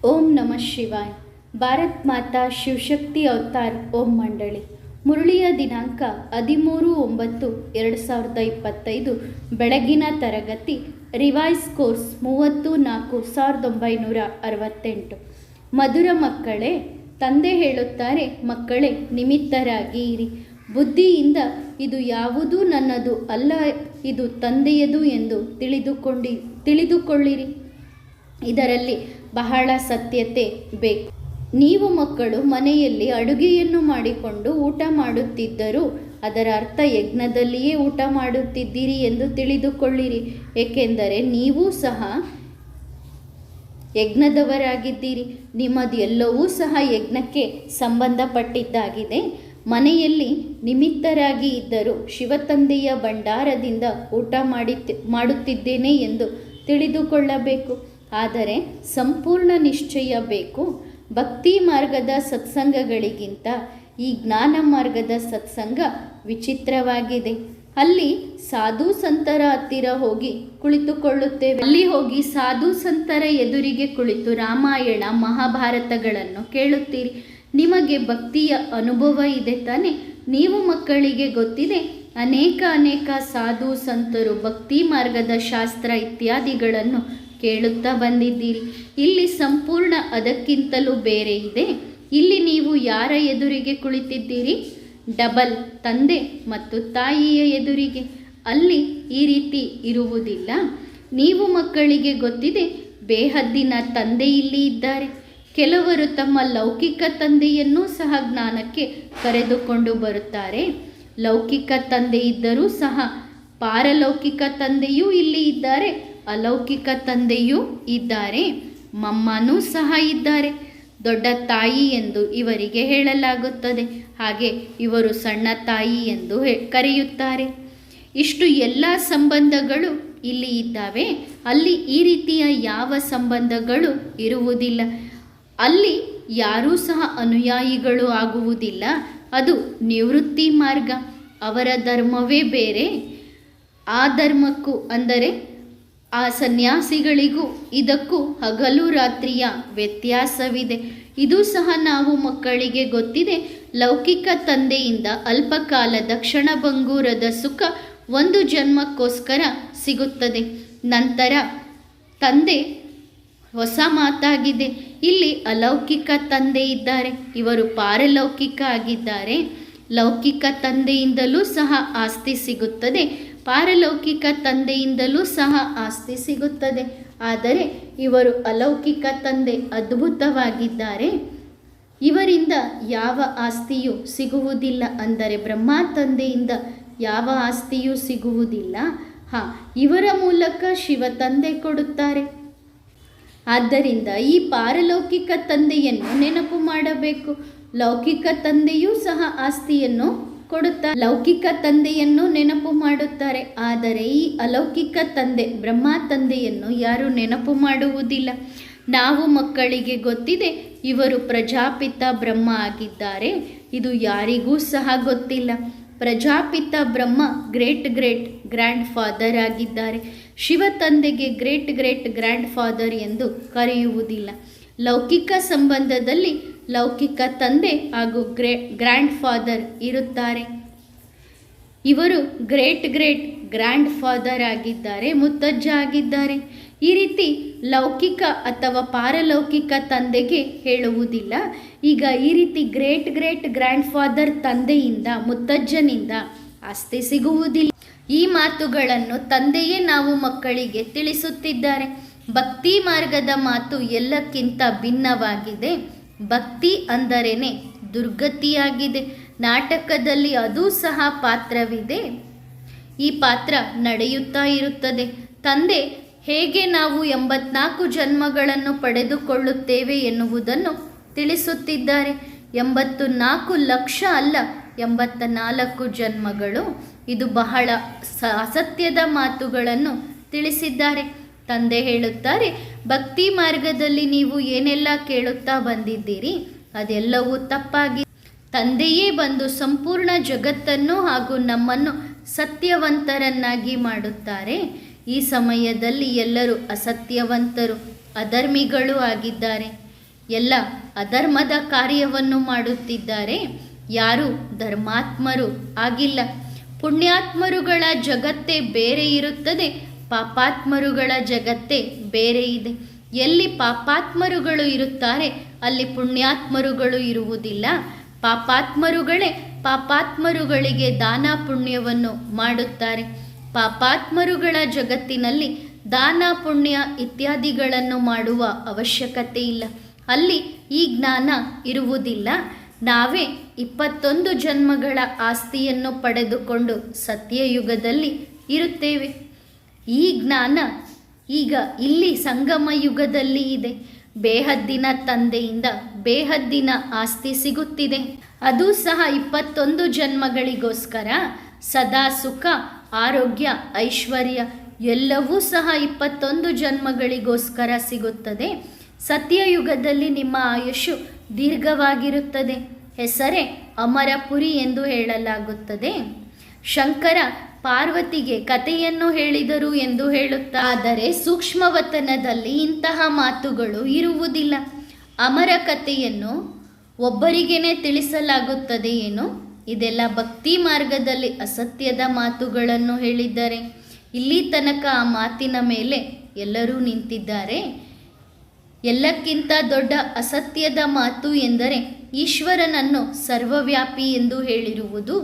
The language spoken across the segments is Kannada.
ಓಂ ನಮಃ ಶಿವಾಯ. ಭಾರತ್ ಮಾತಾ ಶಿವಶಕ್ತಿ ಅವತಾರ್ ಓಂ ಮಂಡಳಿ. ಮುರಳಿಯ ದಿನಾಂಕ 13/9/2025. ಬೆಳಗಿನ ತರಗತಿ ರಿವೈಸ್ ಕೋರ್ಸ್ 30/4/1968. ಮಧುರ ಮಕ್ಕಳೇ, ತಂದೆ ಹೇಳುತ್ತಾರೆ, ಮಕ್ಕಳೇ ನಿಮಿತ್ತರಾಗಿ ಇರಿ. ಬುದ್ಧಿಯಿಂದ ಇದು ಯಾವುದೂ ನನ್ನದು ಅಲ್ಲ, ಇದು ತಂದೆಯದು ಎಂದು ತಿಳಿದುಕೊಳ್ಳಿರಿ. ಇದರಲ್ಲಿ ಬಹಳ ಸತ್ಯತೆ ಬೇಕು. ನೀವು ಮಕ್ಕಳು ಮನೆಯಲ್ಲಿ ಅಡುಗೆಯನ್ನು ಮಾಡಿಕೊಂಡು ಊಟ ಮಾಡುತ್ತಿದ್ದರೂ ಅದರ ಅರ್ಥ ಯಜ್ಞದಲ್ಲಿಯೇ ಊಟ ಮಾಡುತ್ತಿದ್ದೀರಿ ಎಂದು ತಿಳಿದುಕೊಳ್ಳಿರಿ. ಏಕೆಂದರೆ ನೀವೂ ಸಹ ಯಜ್ಞದವರಾಗಿದ್ದೀರಿ. ನಿಮ್ಮದು ಎಲ್ಲವೂ ಸಹ ಯಜ್ಞಕ್ಕೆ ಸಂಬಂಧಪಟ್ಟಿದ್ದಾಗಿದೆ. ಮನೆಯಲ್ಲಿ ನಿಮಿತ್ತರಾಗಿ ಇದ್ದರೂ ಶಿವತಂದೆಯ ಭಂಡಾರದಿಂದ ಊಟ ಮಾಡುತ್ತಿದ್ದೇನೆ ಎಂದು ತಿಳಿದುಕೊಳ್ಳಬೇಕು. ಆದರೆ ಸಂಪೂರ್ಣ ನಿಶ್ಚಯ ಬೇಕು. ಭಕ್ತಿ ಮಾರ್ಗದ ಸತ್ಸಂಗಗಳಿಗಿಂತ ಈ ಜ್ಞಾನ ಮಾರ್ಗದ ಸತ್ಸಂಗ ವಿಚಿತ್ರವಾಗಿದೆ. ಅಲ್ಲಿ ಸಾಧು ಸಂತರ ಹತ್ತಿರ ಹೋಗಿ ಕುಳಿತುಕೊಳ್ಳುತ್ತೇವೆ. ಅಲ್ಲಿ ಹೋಗಿ ಸಾಧು ಸಂತರ ಎದುರಿಗೆ ಕುಳಿತು ರಾಮಾಯಣ ಮಹಾಭಾರತಗಳನ್ನು ಕೇಳುತ್ತೀರಿ. ನಿಮಗೆ ಭಕ್ತಿಯ ಅನುಭವ ಇದೆ ತಾನೆ? ನೀವು ಮಕ್ಕಳಿಗೆ ಗೊತ್ತಿದೆ, ಅನೇಕ ಸಾಧು ಸಂತರು ಭಕ್ತಿ ಮಾರ್ಗದ ಶಾಸ್ತ್ರ ಇತ್ಯಾದಿಗಳನ್ನು ಕೇಳುತ್ತಾ ಬಂದಿದ್ದೀರಿ. ಇಲ್ಲಿ ಸಂಪೂರ್ಣ ಅದಕ್ಕಿಂತಲೂ ಬೇರೆ ಇದೆ. ಇಲ್ಲಿ ನೀವು ಯಾರ ಎದುರಿಗೆ ಕುಳಿತಿದ್ದೀರಿ? ಡಬಲ್ ತಂದೆ ಮತ್ತು ತಾಯಿಯ ಎದುರಿಗೆ. ಅಲ್ಲಿ ಈ ರೀತಿ ಇರುವುದಿಲ್ಲ. ನೀವು ಮಕ್ಕಳಿಗೆ ಗೊತ್ತಿದೆ, ಬೇಹದ್ದಿನ ತಂದೆ ಇಲ್ಲಿ ಇದ್ದಾರೆ. ಕೆಲವರು ತಮ್ಮ ಲೌಕಿಕ ತಂದೆಯನ್ನೂ ಸಹ ಜ್ಞಾನಕ್ಕೆ ಕರೆದುಕೊಂಡು ಬರುತ್ತಾರೆ. ಲೌಕಿಕ ತಂದೆ ಇದ್ದರೂ ಸಹ ಪಾರಲೌಕಿಕ ತಂದೆಯೂ ಇಲ್ಲಿ ಇದ್ದಾರೆ, ಅಲೌಕಿಕ ತಂದೆಯೂ ಇದ್ದಾರೆ, ಮಮ್ಮನೂ ಸಹ ಇದ್ದಾರೆ. ದೊಡ್ಡ ತಾಯಿ ಎಂದು ಇವರಿಗೆ ಹೇಳಲಾಗುತ್ತದೆ. ಹಾಗೆ ಇವರು ಸಣ್ಣ ತಾಯಿ ಎಂದು ಕರೆಯುತ್ತಾರೆ. ಇಷ್ಟು ಎಲ್ಲ ಸಂಬಂಧಗಳು ಇಲ್ಲಿ ಇದ್ದಾವೆ. ಅಲ್ಲಿ ಈ ರೀತಿಯ ಯಾವ ಸಂಬಂಧಗಳು ಇರುವುದಿಲ್ಲ. ಅಲ್ಲಿ ಯಾರೂ ಸಹ ಅನುಯಾಯಿಗಳು ಆಗುವುದಿಲ್ಲ. ಅದು ನಿವೃತ್ತಿ ಮಾರ್ಗ. ಅವರ ಧರ್ಮವೇ ಬೇರೆ. ಆ ಧರ್ಮಕ್ಕೂ ಅಂದರೆ ಆ ಸನ್ಯಾಸಿಗಳಿಗೂ ಇದಕ್ಕೂ ಹಗಲು ರಾತ್ರಿಯ ವ್ಯತ್ಯಾಸವಿದೆ. ಇದು ಸಹ ನಾವು ಮಕ್ಕಳಿಗೆ ಗೊತ್ತಿದೆ. ಲೌಕಿಕ ತಂದೆಯಿಂದ ಅಲ್ಪಕಾಲದ ಕ್ಷಣಭಂಗೂರದ ಸುಖ ಒಂದು ಜನ್ಮಕ್ಕೋಸ್ಕರ ಸಿಗುತ್ತದೆ. ನಂತರ ತಂದೆ ಹೊಸ ಮಾತಾಗಿದೆ. ಇಲ್ಲಿ ಅಲೌಕಿಕ ತಂದೆ ಇದ್ದಾರೆ, ಇವರು ಪಾರಲೌಕಿಕ ಆಗಿದ್ದಾರೆ. ಲೌಕಿಕ ತಂದೆಯಿಂದಲೂ ಸಹ ಆಸ್ತಿ ಸಿಗುತ್ತದೆ, ಪಾರಲೌಕಿಕ ತಂದೆಯಿಂದಲೂ ಸಹ ಆಸ್ತಿ ಸಿಗುತ್ತದೆ. ಆದರೆ ಇವರು ಅಲೌಕಿಕ ತಂದೆ ಅದ್ಭುತವಾಗಿದ್ದಾರೆ. ಇವರಿಂದ ಯಾವ ಆಸ್ತಿಯೂ ಸಿಗುವುದಿಲ್ಲ. ಅಂದರೆ ಬ್ರಹ್ಮ ತಂದೆಯಿಂದ ಯಾವ ಆಸ್ತಿಯೂ ಸಿಗುವುದಿಲ್ಲ. ಇವರ ಮೂಲಕ ಶಿವ ತಂದೆ ಕೊಡುತ್ತಾರೆ. ಆದ್ದರಿಂದ ಈ ಪಾರಲೌಕಿಕ ತಂದೆಯನ್ನು ನೆನಪು ಮಾಡಬೇಕು. ಲೌಕಿಕ ತಂದೆಯೂ ಸಹ ಆಸ್ತಿಯನ್ನು ಕೊಡುತ್ತಾರೆ, ಲೌಕಿಕ ತಂದೆಯನ್ನು ನೆನಪು ಮಾಡುತ್ತಾರೆ. ಆದರೆ ಈ ಅಲೌಕಿಕ ತಂದೆ ಬ್ರಹ್ಮ ತಂದೆಯನ್ನು ಯಾರು ನೆನಪು ಮಾಡುವುದಿಲ್ಲ. ನಾವು ಮಕ್ಕಳಿಗೆ ಗೊತ್ತಿದೆ, ಇವರು ಪ್ರಜಾಪಿತ ಬ್ರಹ್ಮ ಆಗಿದ್ದಾರೆ. ಇದು ಯಾರಿಗೂ ಸಹ ಗೊತ್ತಿಲ್ಲ. Prajapita Brahma great grand father ಆಗಿದ್ದಾರೆ. ಶಿವ ತಂದೆಗೆ ಗ್ರೇಟ್ ಗ್ರ್ಯಾಂಡ್ ಫಾದರ್ ಎಂದು ಕರೆಯುವುದಿಲ್ಲ. ಲೌಕಿಕ ಸಂಬಂಧದಲ್ಲಿ ಲೌಕಿಕ ತಂದೆ ಹಾಗೂ ಗ್ರ್ಯಾಂಡ್ ಫಾದರ್ ಇರುತ್ತಾರೆ. ಇವರು ಗ್ರೇಟ್ ಗ್ರ್ಯಾಂಡ್ ಫಾದರ್ ಆಗಿದ್ದಾರೆ, ಮುತ್ತಜ್ಜ ಆಗಿದ್ದಾರೆ. ಈ ರೀತಿ ಲೌಕಿಕ ಅಥವಾ ಪಾರಲೌಕಿಕ ತಂದೆಗೆ ಹೇಳುವುದಿಲ್ಲ. ಈಗ ಈ ರೀತಿ ಗ್ರೇಟ್ ಗ್ರ್ಯಾಂಡ್ ಫಾದರ್ ತಂದೆಯಿಂದ, ಮುತ್ತಜ್ಜನಿಂದ ಆಸ್ತಿ ಸಿಗುವುದಿಲ್ಲ. ಈ ಮಾತುಗಳನ್ನು ತಂದೆಯೇ ನಾವು ಮಕ್ಕಳಿಗೆ ತಿಳಿಸುತ್ತಿದ್ದಾರೆ. ಭಕ್ತಿ ಮಾರ್ಗದ ಮಾತು ಎಲ್ಲಕ್ಕಿಂತ ಭಿನ್ನವಾಗಿದೆ. ಭಕ್ತಿ ಅಂದರೇನೆ ದುರ್ಗತಿಯಾಗಿದೆ. ನಾಟಕದಲ್ಲಿ ಅದೂ ಸಹ ಪಾತ್ರವಿದೆ. ಈ ಪಾತ್ರ ನಡೆಯುತ್ತಾ ಇರುತ್ತದೆ. ತಂದೆ ಹೇಗೆ ನಾವು 84 ಜನ್ಮಗಳನ್ನು ಪಡೆದುಕೊಳ್ಳುತ್ತೇವೆ ಎನ್ನುವುದನ್ನು ತಿಳಿಸುತ್ತಿದ್ದಾರೆ. 84 ಲಕ್ಷ ಅಲ್ಲ, 84 ಜನ್ಮಗಳು. ಇದು ಬಹಳ ಅಸತ್ಯದ ಮಾತುಗಳನ್ನು ತಿಳಿಸಿದ್ದಾರೆ. ತಂದೆ ಹೇಳುತ್ತಾರೆ, ಭಕ್ತಿ ಮಾರ್ಗದಲ್ಲಿ ನೀವು ಏನೆಲ್ಲ ಕೇಳುತ್ತಾ ಬಂದಿದ್ದೀರಿ ಅದೆಲ್ಲವೂ ತಪ್ಪಾಗಿ. ತಂದೆಯೇ ಬಂದು ಸಂಪೂರ್ಣ ಜಗತ್ತನ್ನು ಹಾಗೂ ನಮ್ಮನ್ನು ಸತ್ಯವಂತರನ್ನಾಗಿ ಮಾಡುತ್ತಾರೆ. ಈ ಸಮಯದಲ್ಲಿ ಎಲ್ಲರೂ ಅಸತ್ಯವಂತರು, ಅಧರ್ಮಿಗಳು ಆಗಿದ್ದಾರೆ. ಎಲ್ಲ ಅಧರ್ಮದ ಕಾರ್ಯವನ್ನು ಮಾಡುತ್ತಿದ್ದಾರೆ. ಯಾರು ಧರ್ಮಾತ್ಮರು ಆಗಿಲ್ಲ. ಪುಣ್ಯಾತ್ಮರುಗಳ ಜಗತ್ತೇ ಬೇರೆ ಇರುತ್ತದೆ, ಪಾಪಾತ್ಮರುಗಳ ಜಗತ್ತೇ ಬೇರೆ ಇದೆ. ಎಲ್ಲಿ ಪಾಪಾತ್ಮರುಗಳು ಇರುತ್ತಾರೆ ಅಲ್ಲಿ ಪುಣ್ಯಾತ್ಮರುಗಳು ಇರುವುದಿಲ್ಲ. ಪಾಪಾತ್ಮರುಗಳೇ ಪಾಪಾತ್ಮರುಗಳಿಗೆ ದಾನ ಪುಣ್ಯವನ್ನು ಮಾಡುತ್ತಾರೆ. ಪಾಪಾತ್ಮರುಗಳ ಜಗತ್ತಿನಲ್ಲಿ ದಾನ ಪುಣ್ಯ ಇತ್ಯಾದಿಗಳನ್ನು ಮಾಡುವ ಅವಶ್ಯಕತೆ ಇಲ್ಲ. ಅಲ್ಲಿ ಈ ಜ್ಞಾನ ಇರುವುದಿಲ್ಲ. ನಾವೇ 21 ಜನ್ಮಗಳ ಆಸ್ತಿಯನ್ನು ಪಡೆದುಕೊಂಡು ಸತ್ಯಯುಗದಲ್ಲಿ ಇರುತ್ತೇವೆ. ಈ ಜ್ಞಾನ ಈಗ ಇಲ್ಲಿ ಸಂಗಮ ಯುಗದಲ್ಲಿ ಇದೆ. ಬೇಹದ್ದಿನ ತಂದೆಯಿಂದ ಬೇಹದ್ದಿನ ಆಸ್ತಿ ಸಿಗುತ್ತಿದೆ. ಅದು ಸಹ 21 ಜನ್ಮಗಳಿಗೋಸ್ಕರ. ಸದಾ ಸುಖ, ಆರೋಗ್ಯ, ಐಶ್ವರ್ಯ ಎಲ್ಲವೂ ಸಹ 21 ಜನ್ಮಗಳಿಗೋಸ್ಕರ ಸಿಗುತ್ತದೆ. ಸತ್ಯಯುಗದಲ್ಲಿ ನಿಮ್ಮ ಆಯುಷು ದೀರ್ಘವಾಗಿರುತ್ತದೆ. ಹೆಸರೇ ಅಮರಪುರಿ ಎಂದು ಹೇಳಲಾಗುತ್ತದೆ. ಶಂಕರ ಪಾರ್ವತಿಗೆ ಕಥೆಯನ್ನು ಹೇಳಿದರು ಎಂದು ಹೇಳುತ್ತಾರೆ. ಆದರೆ ಸೂಕ್ಷ್ಮವತನದಲ್ಲಿ ಇಂತಹ ಮಾತುಗಳು ಇರುವುದಿಲ್ಲ. ಅಮರ ಕಥೆಯನ್ನು ಒಬ್ಬರಿಗೇನೆ ತಿಳಿಸಲಾಗುತ್ತದೆ ಏನು? ಇದೆಲ್ಲ ಭಕ್ತಿ ಮಾರ್ಗದಲ್ಲಿ ಅಸತ್ಯದ ಮಾತುಗಳನ್ನು ಹೇಳಿದ್ದಾರೆ. ಇಲ್ಲಿ ತನಕ ಆ ಮಾತಿನ ಮೇಲೆ ಎಲ್ಲರೂ ನಿಂತಿದ್ದಾರೆ. ಎಲ್ಲಕ್ಕಿಂತ ದೊಡ್ಡ ಅಸತ್ಯದ ಮಾತು ಎಂದರೆ ಈಶ್ವರನನ್ನು ಸರ್ವವ್ಯಾಪಿ ಎಂದು ಹೇಳಿರುವುದು.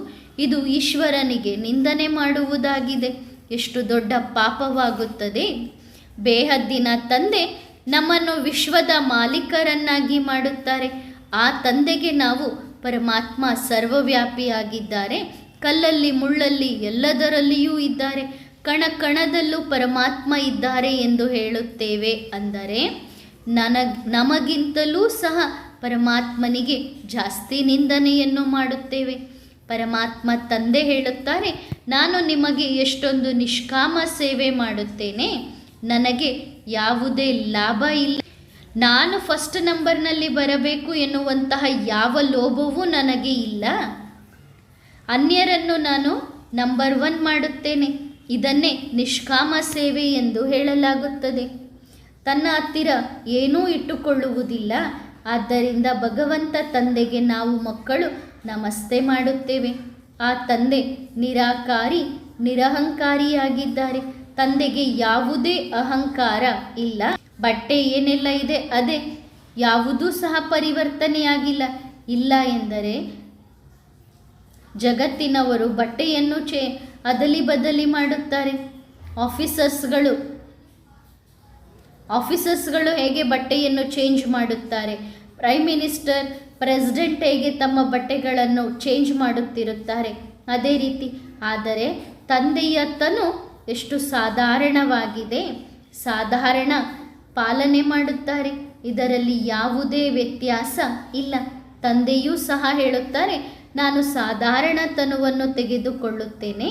ಇದು ಈಶ್ವರನಿಗೆ ನಿಂದನೆ ಮಾಡುವುದಾಗಿದೆ. ಎಷ್ಟು ದೊಡ್ಡ ಪಾಪವಾಗುತ್ತದೆ. ಬೇಹದ್ದಿನ ತಂದೆ ನಮ್ಮನ್ನು ವಿಶ್ವದ ಮಾಲೀಕರನ್ನಾಗಿ ಮಾಡುತ್ತಾರೆ. ಆ ತಂದೆಗೆ ನಾವು ಪರಮಾತ್ಮ ಸರ್ವವ್ಯಾಪಿಯಾಗಿದ್ದಾರೆ. ಕಲ್ಲಲ್ಲಿ ಮುಳ್ಳಲ್ಲಿ ಎಲ್ಲದರಲ್ಲಿಯೂ ಇದ್ದಾರೆ. ಕಣ ಕಣದಲ್ಲೂ ಪರಮಾತ್ಮ ಇದ್ದಾರೆ ಎಂದು ಹೇಳುತ್ತೇವೆ. ಅಂದರೆ ನಮಗಿಂತಲೂ ಸಹ ಪರಮಾತ್ಮನಿಗೆ ಜಾಸ್ತಿ ನಿಂದನೆಯನ್ನು ಮಾಡುತ್ತೇವೆ. ಪರಮಾತ್ಮ ತಂದೆ ಹೇಳುತ್ತಾರೆ, ನಾನು ನಿಮಗೆ ಎಷ್ಟೊಂದು ನಿಷ್ಕಾಮ ಸೇವೆ ಮಾಡುತ್ತೇನೆ, ನನಗೆ ಯಾವುದೇ ಲಾಭ ಇಲ್ಲ. ನಾನು ಫಸ್ಟ್ ನಂಬರ್ನಲ್ಲಿ ಬರಬೇಕು ಎನ್ನುವಂತಹ ಯಾವ ಲೋಭವೂ ನನಗೆ ಇಲ್ಲ. ಅನ್ಯರನ್ನು ನಾನು ನಂಬರ್ 1 ಮಾಡುತ್ತೇನೆ. ಇದನ್ನೇ ನಿಷ್ಕಾಮ ಸೇವೆ ಎಂದು ಹೇಳಲಾಗುತ್ತದೆ. ತನ್ನ ಹತ್ತಿರ ಏನೂ ಇಟ್ಟುಕೊಳ್ಳುವುದಿಲ್ಲ. ಆದ್ದರಿಂದ ಭಗವಂತ ತಂದೆಗೆ ನಾವು ಮಕ್ಕಳು ನಮಸ್ತೆ ಮಾಡುತ್ತೇವೆ. ಆ ತಂದೆ ನಿರಾಕಾರಿ, ನಿರಹಂಕಾರಿಯಾಗಿದ್ದಾರೆ. ತಂದೆಗೆ ಯಾವುದೇ ಅಹಂಕಾರ ಇಲ್ಲ. ಬಟ್ಟೆ ಏನೆಲ್ಲ ಇದೆ ಅದೇ, ಯಾವುದೂ ಸಹ ಪರಿವರ್ತನೆಯಾಗಿಲ್ಲ. ಇಲ್ಲ ಎಂದರೆ ಜಗತ್ತಿನವರು ಬಟ್ಟೆಯನ್ನು ಅದಲಿ ಬದಲಿ ಮಾಡುತ್ತಾರೆ. ಆಫೀಸರ್ಸ್ಗಳು ಹೇಗೆ ಬಟ್ಟೆಯನ್ನು ಚೇಂಜ್ ಮಾಡುತ್ತಾರೆ, ಪ್ರೈಮ್ ಮಿನಿಸ್ಟರ್, ಪ್ರೆಸಿಡೆಂಟ್ ಹೇಗೆ ತಮ್ಮ ಬಟ್ಟೆಗಳನ್ನು ಚೇಂಜ್ ಮಾಡುತ್ತಿರುತ್ತಾರೆ, ಅದೇ ರೀತಿ. ಆದರೆ ತಂದೆಯ ತನು ಎಷ್ಟು ಸಾಧಾರಣವಾಗಿದೆ, ಸಾಧಾರಣ ಪಾಲನೆ ಮಾಡುತ್ತಾರೆ. ಇದರಲ್ಲಿ ಯಾವುದೇ ವ್ಯತ್ಯಾಸ ಇಲ್ಲ. ತಂದೆಯೂ ಸಹ ಹೇಳುತ್ತಾರೆ, ನಾನು ಸಾಧಾರಣ ತನುವನ್ನು ತೆಗೆದುಕೊಳ್ಳುತ್ತೇನೆ.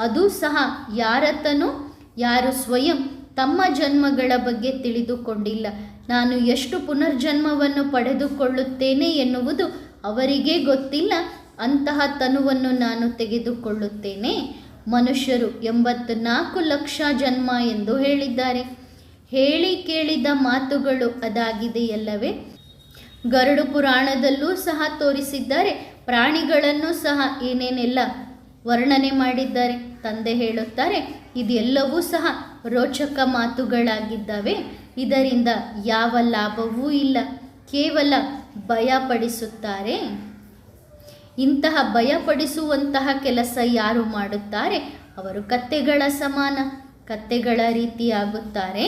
ಅದು ಸಹ ಯಾರ ತನು? ಯಾರು ಸ್ವಯಂ ತಮ್ಮ ಜನ್ಮಗಳ ಬಗ್ಗೆ ತಿಳಿದುಕೊಂಡಿಲ್ಲ. ನಾನು ಎಷ್ಟು ಪುನರ್ಜನ್ಮವನ್ನು ಪಡೆದುಕೊಳ್ಳುತ್ತೇನೆ ಎನ್ನುವುದು ಅವರಿಗೇ ಗೊತ್ತಿಲ್ಲ. ಅಂತಹ ತನುವನ್ನು ನಾನು ತೆಗೆದುಕೊಳ್ಳುತ್ತೇನೆ. ಮನುಷ್ಯರು 84 ಲಕ್ಷ ಜನ್ಮ ಎಂದು ಹೇಳಿದ್ದಾರೆ. ಹೇಳಿ ಕೇಳಿದ ಮಾತುಗಳು ಅದಾಗಿದೆಯಲ್ಲವೇ? ಗರುಡ ಪುರಾಣದಲ್ಲೂ ಸಹ ತೋರಿಸಿದ್ದಾರೆ. ಪ್ರಾಣಿಗಳನ್ನು ಸಹ ಏನೇನೆಲ್ಲ ವರ್ಣನೆ ಮಾಡಿದ್ದಾರೆ. ತಂದೆ ಹೇಳುತ್ತಾರೆ, ಇದೆಲ್ಲವೂ ಸಹ ರೋಚಕ ಮಾತುಗಳಾಗಿದ್ದಾವೆ. ಇದರಿಂದ ಯಾವ ಲಾಭವೂ ಇಲ್ಲ, ಕೇವಲ ಭಯಪಡಿಸುತ್ತಾರೆ. ಇಂತಹ ಭಯಪಡಿಸುವಂತಹ ಕೆಲಸ ಯಾರು ಮಾಡುತ್ತಾರೆ ಅವರು ಕತ್ತೆಗಳ ಸಮಾನ, ಕತ್ತೆಗಳ ರೀತಿಯಾಗುತ್ತಾರೆ.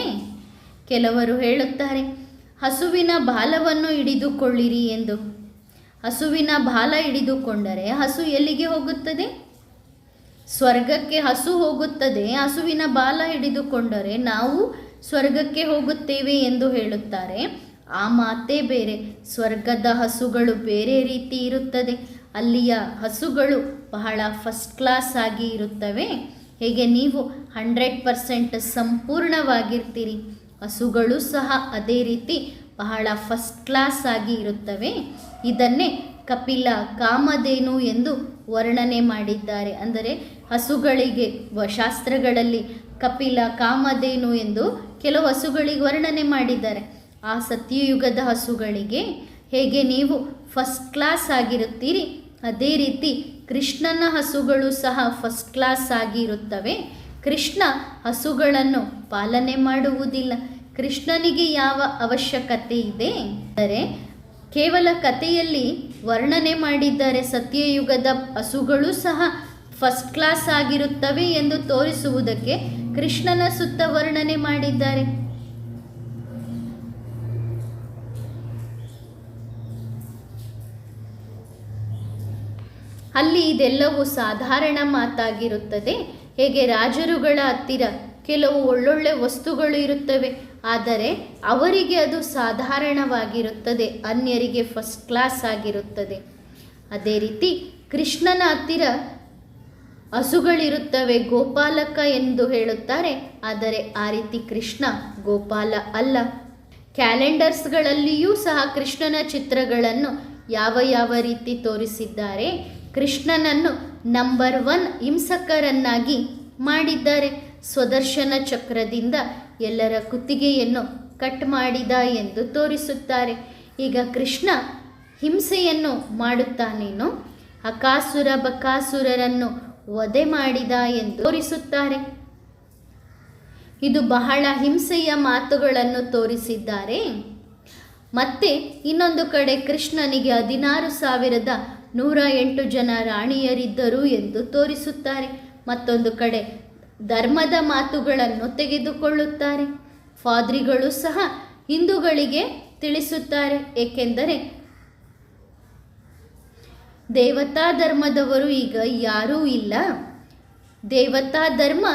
ಕೆಲವರು ಹೇಳುತ್ತಾರೆ, ಹಸುವಿನ ಬಾಲವನ್ನು ಹಿಡಿದುಕೊಳ್ಳಿರಿ ಎಂದು. ಹಸುವಿನ ಬಾಲ ಹಿಡಿದುಕೊಂಡರೆ ಹಸು ಎಲ್ಲಿಗೆ ಹೋಗುತ್ತದೆ? ಸ್ವರ್ಗಕ್ಕೆ ಹಸು ಹೋಗುತ್ತದೆ. ಹಸುವಿನ ಬಾಲ ಹಿಡಿದುಕೊಂಡರೆ ನಾವು ಸ್ವರ್ಗಕ್ಕೆ ಹೋಗುತ್ತೇವೆ ಎಂದು ಹೇಳುತ್ತಾರೆ. ಆ ಮಾತೇ ಬೇರೆ. ಸ್ವರ್ಗದ ಹಸುಗಳು ಬೇರೆ ರೀತಿ ಇರುತ್ತದೆ. ಅಲ್ಲಿಯ ಹಸುಗಳು ಬಹಳ ಫಸ್ಟ್ ಕ್ಲಾಸ್ ಆಗಿ ಇರುತ್ತವೆ. ಹೇಗೆ ನೀವು 100% ಸಂಪೂರ್ಣವಾಗಿರ್ತೀರಿ, ಹಸುಗಳು ಸಹ ಅದೇ ರೀತಿ ಬಹಳ ಫಸ್ಟ್ ಕ್ಲಾಸ್ ಆಗಿ ಇರುತ್ತವೆ. ಇದನ್ನೇ ಕಪಿಲ ಕಾಮಧೇನು ಎಂದು ವರ್ಣನೆ ಮಾಡಿದ್ದಾರೆ. ಅಂದರೆ ಹಸುಗಳಿಗೆ ಶಾಸ್ತ್ರಗಳಲ್ಲಿ ಕಪಿಲ ಕಾಮಧೇನು ಎಂದು ಕೆಲವು ಹಸುಗಳಿಗೆ ವರ್ಣನೆ ಮಾಡಿದ್ದಾರೆ. ಆ ಸತ್ಯಯುಗದ ಹಸುಗಳಿಗೆ. ಹೇಗೆ ನೀವು ಫಸ್ಟ್ ಕ್ಲಾಸ್ ಆಗಿರುತ್ತೀರಿ, ಅದೇ ರೀತಿ ಕೃಷ್ಣನ ಹಸುಗಳು ಸಹ ಫಸ್ಟ್ ಕ್ಲಾಸ್ ಆಗಿರುತ್ತವೆ. ಕೃಷ್ಣ ಹಸುಗಳನ್ನು ಪಾಲನೆ ಮಾಡುವುದಿಲ್ಲ. ಕೃಷ್ಣನಿಗೆ ಯಾವ ಅವಶ್ಯಕತೆ ಇದೆ ಅಂದರೆ, ಕೇವಲ ಕಥೆಯಲ್ಲಿ ವರ್ಣನೆ ಮಾಡಿದ್ದಾರೆ ಸತ್ಯಯುಗದ ಹಸುಗಳು ಸಹ ಫಸ್ಟ್ ಕ್ಲಾಸ್ ಆಗಿರುತ್ತವೆ ಎಂದು ತೋರಿಸುವುದಕ್ಕೆ ಕೃಷ್ಣನ ಸುತ್ತ ವರ್ಣನೆ ಮಾಡಿದ್ದಾರೆ. ಅಲ್ಲಿ ಇದೆಲ್ಲವೂ ಸಾಧಾರಣ ಮಾತಾಗಿರುತ್ತದೆ. ಹೇಗೆ ರಾಜರುಗಳ ಹತ್ತಿರ ಕೆಲವು ಒಳ್ಳೊಳ್ಳೆ ವಸ್ತುಗಳು ಇರುತ್ತವೆ, ಆದರೆ ಅವರಿಗೆ ಅದು ಸಾಧಾರಣವಾಗಿರುತ್ತದೆ, ಅನ್ಯರಿಗೆ ಫಸ್ಟ್ ಕ್ಲಾಸ್ ಆಗಿರುತ್ತದೆ. ಅದೇ ರೀತಿ ಕೃಷ್ಣನ ಹತ್ತಿರ ಹಸುಗಳಿರುತ್ತವೆ, ಗೋಪಾಲಕ ಎಂದು ಹೇಳುತ್ತಾರೆ, ಆದರೆ ಆ ರೀತಿ ಕೃಷ್ಣ ಗೋಪಾಲ ಅಲ್ಲ. ಕ್ಯಾಲೆಂಡರ್ಸ್ಗಳಲ್ಲಿಯೂ ಸಹ ಕೃಷ್ಣನ ಚಿತ್ರಗಳನ್ನು ಯಾವ ರೀತಿ ತೋರಿಸಿದ್ದಾರೆ. ಕೃಷ್ಣನನ್ನು ನಂಬರ್ 1 ಹಿಂಸಕರನ್ನಾಗಿ ಮಾಡಿದ್ದಾರೆ. ಸ್ವದರ್ಶನ ಚಕ್ರದಿಂದ ಎಲ್ಲರ ಕುತ್ತಿಗೆಯನ್ನು ಕಟ್ ಮಾಡಿದ ಎಂದು ತೋರಿಸುತ್ತಾರೆ. ಈಗ ಕೃಷ್ಣ ಹಿಂಸೆಯನ್ನು ಮಾಡುತ್ತಾನೇನೋ, ಅಕಾಸುರ ಬಕಾಸುರರನ್ನು ವಧೆ ಮಾಡಿದ ಎಂದು ತೋರಿಸುತ್ತಾರೆ. ಇದು ಬಹಳ ಹಿಂಸೆಯ ಮಾತುಗಳನ್ನು ತೋರಿಸಿದ್ದಾರೆ. ಮತ್ತೆ ಇನ್ನೊಂದು ಕಡೆ ಕೃಷ್ಣನಿಗೆ 16,108 ಜನ ರಾಣಿಯರಿದ್ದರು ಎಂದು ತೋರಿಸುತ್ತಾರೆ. ಮತ್ತೊಂದು ಕಡೆ ಧರ್ಮದ ಮಾತುಗಳನ್ನು ತೆಗೆದುಕೊಳ್ಳುತ್ತಾರೆ. ಫಾದ್ರಿಗಳು ಸಹ ಹಿಂದೂಗಳಿಗೆ ತಿಳಿಸುತ್ತಾರೆ, ಏಕೆಂದರೆ ದೇವತಾ ಧರ್ಮದವರು ಈಗ ಯಾರೂ ಇಲ್ಲ. ದೇವತಾ ಧರ್ಮ